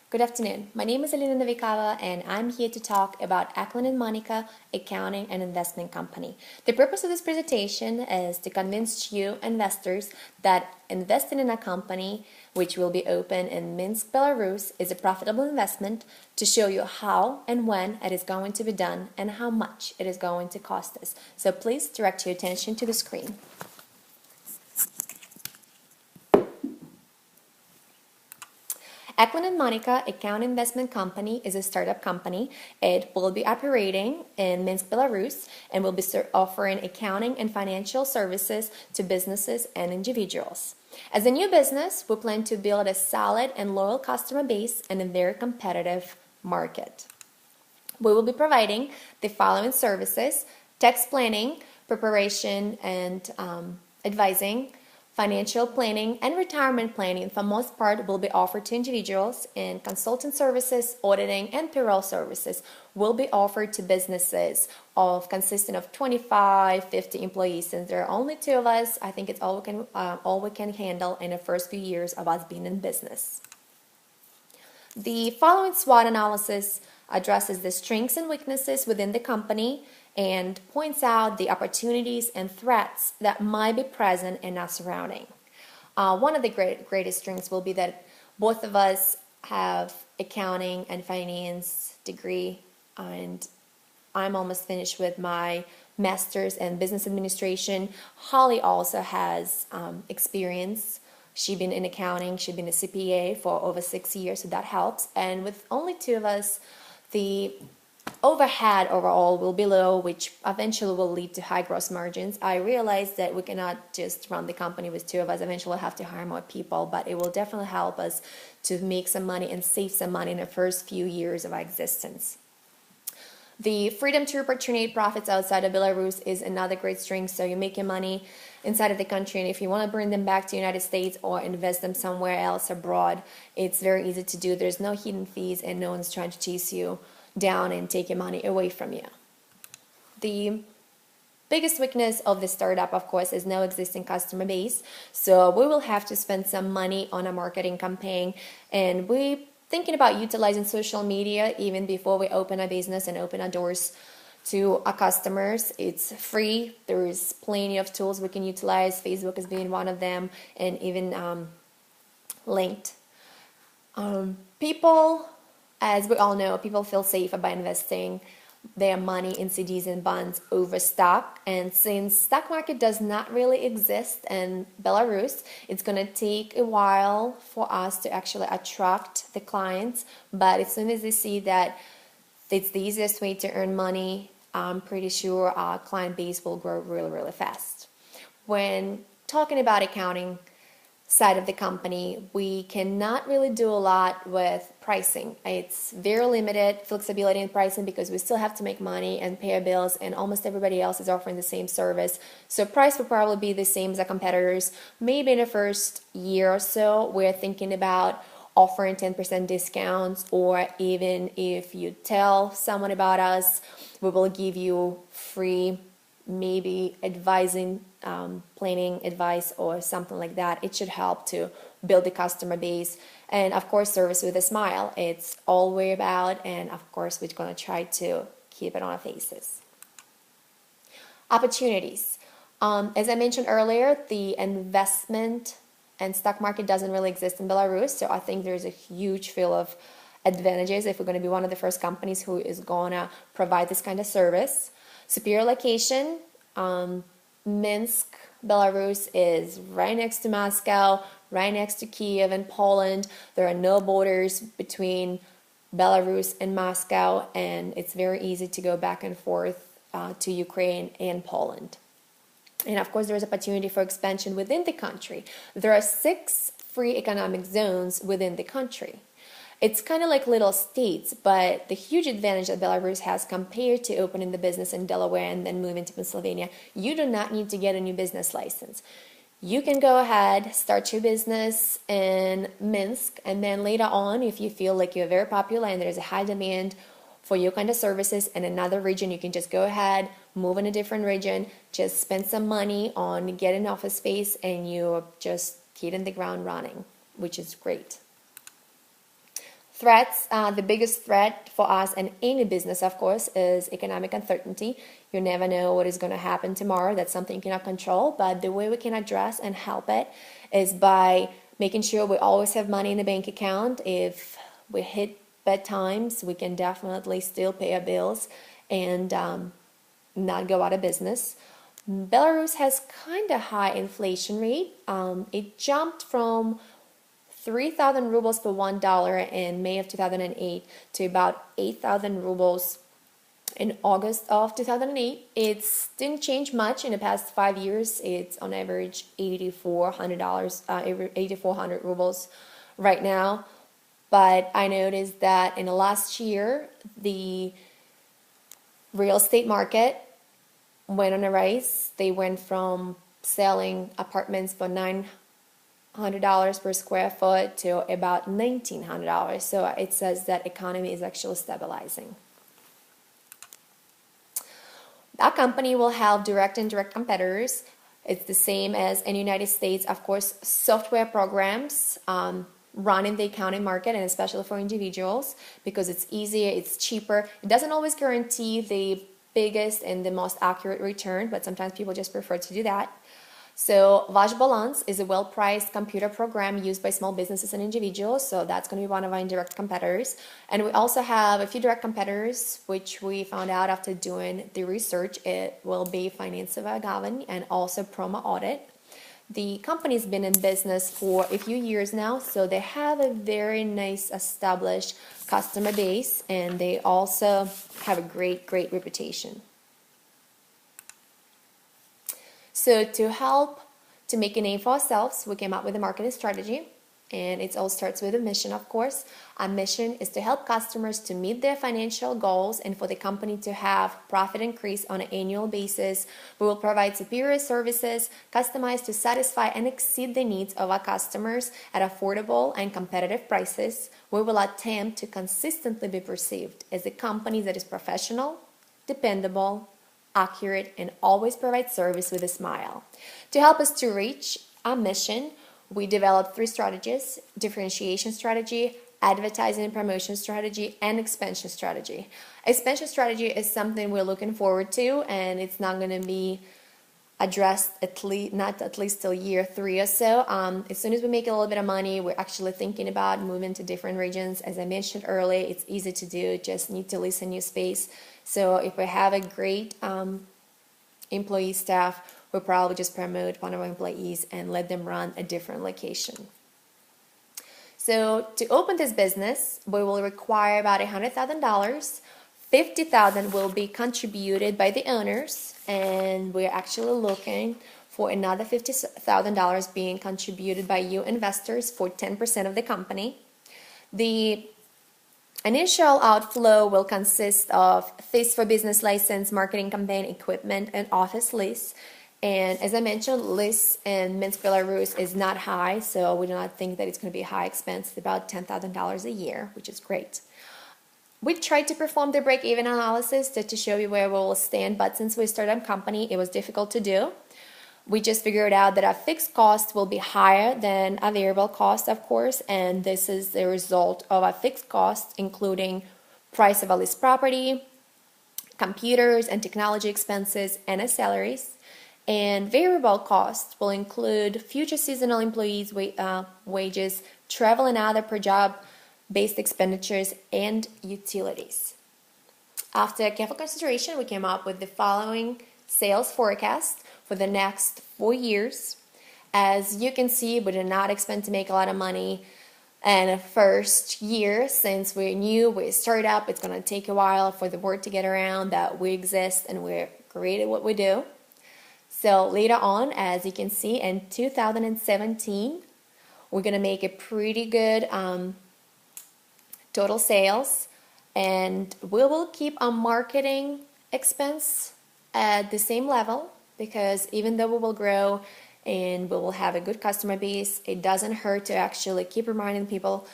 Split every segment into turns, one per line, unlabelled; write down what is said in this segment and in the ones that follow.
Good afternoon. My name is Elena Novikava and I'm here to talk about Ackland and Monica Accounting and Investment Company. The purpose of this presentation is to convince you investors that investing in a company which will be open in Minsk, Belarus is a profitable investment, to show you how and when it is going to be done and how much it is going to cost us. So please direct your attention to the screen. Ackland and Monica Account Investment Company is a startup company. It will be operating in Minsk, Belarus, and will be offering accounting and financial services to businesses and individuals. As a new business, we plan to build a solid and loyal customer base in a very competitive market. We will be providing the following services: tax planning, preparation and advising, financial planning, and retirement planning, for most part, will be offered to individuals, and consultant services, auditing, and payroll services will be offered to businesses consisting of 25, 50 employees. Since there are only two of us, I think it's all we can handle in the first few years of us being in business. The following SWOT analysis addresses the strengths and weaknesses within the company and points out the opportunities and threats that might be present in our surrounding. One of the greatest strengths will be that both of us have accounting and finance degree, and I'm almost finished with my master's in business administration. Holly also has experience. She's been in accounting, she's been a CPA for over 6 years, so that helps. And with only two of us, the overhead overall will be low, which eventually will lead to high gross margins. I realize that we cannot just run the company with two of us. Eventually we'll have to hire more people, but it will definitely help us to make some money and save some money in the first few years of our existence. The freedom to repatriate profits outside of Belarus is another great strength. So you're making money inside of the country, and if you want to bring them back to the United States or invest them somewhere else abroad, it's very easy to do. There's no hidden fees and no one's trying to chase you down and take your money away from you. The biggest weakness of the startup, of course, is no existing customer base. So we will have to spend some money on a marketing campaign, and we're thinking about utilizing social media even before we open a business and open our doors to our customers. It's free. There's plenty of tools we can utilize. Facebook is being one of them, and even linked. People, as we all know, people feel safer by investing their money in CDs and bonds over stock. And since stock market does not really exist in Belarus, it's going to take a while for us to actually attract the clients. But as soon as they see that it's the easiest way to earn money, I'm pretty sure our client base will grow really, really fast. When talking about accounting side of the company, we cannot really do a lot with pricing. It's very limited flexibility in pricing because we still have to make money and pay our bills, and almost everybody else is offering the same service. So price will probably be the same as our competitors. Maybe in the first year or so, we're thinking about offering 10% discounts, or even if you tell someone about us, we will give you free maybe advising, planning advice or something like that. It should help to build the customer base. And of course, service with a smile. It's all we're about, and of course we're going to try to keep it on our faces. Opportunities. As I mentioned earlier, the investment and stock market doesn't really exist in Belarus, so I think there's a huge field of advantages if we're going to be one of the first companies who is going to provide this kind of service. Superior location. Minsk, Belarus is right next to Moscow, right next to Kiev and Poland. There are no borders between Belarus and Moscow, and it's very easy to go back and forth to Ukraine and Poland. And of course, there's opportunity for expansion within the country. There are 6 free economic zones within the country. It's kind of like little states, but the huge advantage that Belarus has compared to opening the business in Delaware and then moving to Pennsylvania, you do not need to get a new business license. You can go ahead, start your business in Minsk, and then later on, if you feel like you're very popular and there's a high demand for your kind of services in another region, you can just go ahead, move in a different region, just spend some money on getting office space, and you're just hitting the ground running, which is great. Threats, the biggest threat for us and any business, of course, is economic uncertainty. You never know what is going to happen tomorrow. That's something you cannot control. But the way we can address and help it is by making sure we always have money in the bank account. If we hit bad times, we can definitely still pay our bills and not go out of business. Belarus has kind of high inflation rate. It jumped from 3,000 rubles for $1 in May of 2008 to about 8,000 rubles in August of 2008. It didn't change much in the past 5 years. It's on average $8,400 rubles right now. But I noticed that in the last year, the real estate market went on a rise. They went from selling apartments for $900 per square foot to about $1,900. So it says that economy is actually stabilizing. That company will have direct and indirect competitors. It's the same as in the United States, of course, software programs run in the accounting market, and especially for individuals, because it's easier, it's cheaper. It doesn't always guarantee the biggest and the most accurate return, but sometimes people just prefer to do that. So VashBalance is a well-priced computer program used by small businesses and individuals, so that's going to be one of our indirect competitors. And we also have a few direct competitors, which we found out after doing the research. It will be Financiava Gavin and also Promo Audit. The company's been in business for a few years now, so they have a very nice established customer base, and they also have a great reputation. So to help to make a name for ourselves, we came up with a marketing strategy, and it all starts with a mission, of course. Our mission is to help customers to meet their financial goals and for the company to have profit increase on an annual basis. We will provide superior services customized to satisfy and exceed the needs of our customers at affordable and competitive prices. We will attempt to consistently be perceived as a company that is professional, dependable, accurate, and always provide service with a smile. To help us to reach our mission, we developed 3 strategies: differentiation strategy, advertising and promotion strategy, and expansion strategy. Expansion strategy is something we're looking forward to, and it's not going to be addressed at least till year 3 or so. As soon as we make a little bit of money, we're actually thinking about moving to different regions. As I mentioned earlier, it's easy to do, just need to lease a new space. So if we have a great employee staff, we'll probably just promote one of our employees and let them run a different location. So to open this business, we will require about $100,000. $50,000 will be contributed by the owners, and we're actually looking for another $50,000 being contributed by you investors for 10% of the company. The initial outflow will consist of fees for business license, marketing campaign, equipment, and office lease. And as I mentioned, lease in Minsk, Belarus is not high, so we do not think that it's going to be a high expense. It's about $10,000 a year, which is great. We tried to perform the break-even analysis to show you where we will stand, but since we started a company, it was difficult to do. We just figured out that our fixed cost will be higher than our variable cost, of course, and this is the result of our fixed cost, including price of a leased property, computers and technology expenses, and our salaries. And variable costs will include future seasonal employees' wages, travel and other per job-based expenditures, and utilities. After careful consideration, we came up with the following sales forecast for the next 4 years. As you can see, we did not expect to make a lot of money in the first year, since we're new, we're a startup. It's going to take a while for the word to get around that we exist and we're great at what we do. So later on, as you can see, in 2017, we're going to make a pretty good total sales, and we will keep our marketing expense at the same level, because even though we will grow and we will have a good customer base, it doesn't hurt to actually keep reminding people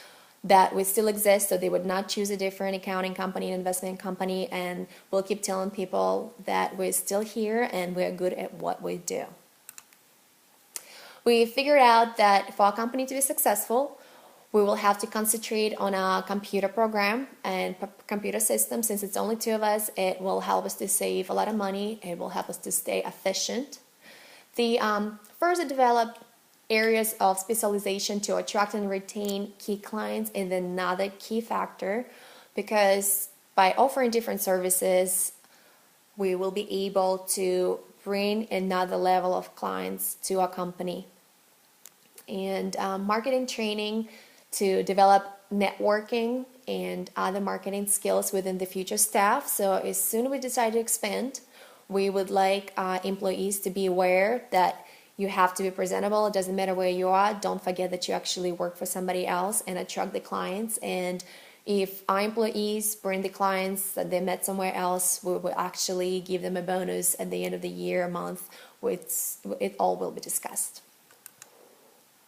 that we still exist, so they would not choose a different accounting company, an investment company, and we'll keep telling people that we're still here and we're good at what we do. We figured out that for our company to be successful, We will have to concentrate on a computer program and computer system. Since it's only 2 of us, it will help us to save a lot of money. It will help us to stay efficient. The further develop areas of specialization to attract and retain key clients is another key factor, because by offering different services, we will be able to bring another level of clients to our company. And marketing training to develop networking and other marketing skills within the future staff. So as soon as we decide to expand, we would like employees to be aware that you have to be presentable. It doesn't matter where you are. Don't forget that you actually work for somebody else and attract the clients. And if our employees bring the clients that they met somewhere else, we will actually give them a bonus at the end of the year, a month, which it all will be discussed.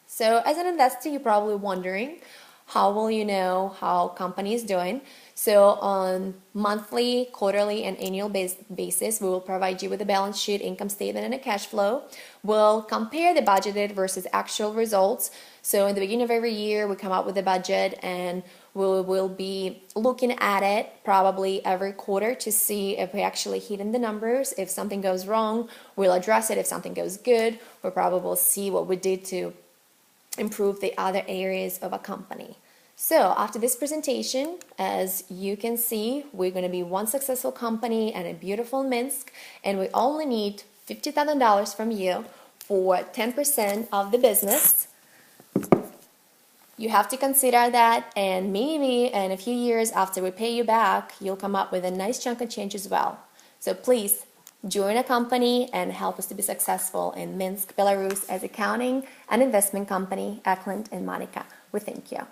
So as an investor, you're probably wondering, how will you know how company is doing? So on monthly, quarterly, and annual basis, we will provide you with a balance sheet, income statement, and a cash flow. We'll compare the budgeted versus actual results. So in the beginning of every year, we come up with a budget, and we will be looking at it probably every quarter to see if we actually hitting the numbers. If something goes wrong, we'll address it. If something goes good, we'll probably see what we did to improve the other areas of a company. So after this presentation, as you can see, we're going to be one successful company and a beautiful Minsk, and we only need $50,000 from you for 10% of the business. You have to consider that, and maybe in a few years after we pay you back, you'll come up with a nice chunk of change as well. So please join a company and help us to be successful in Minsk, Belarus as accounting and investment company, Eklund and Monica. We thank you.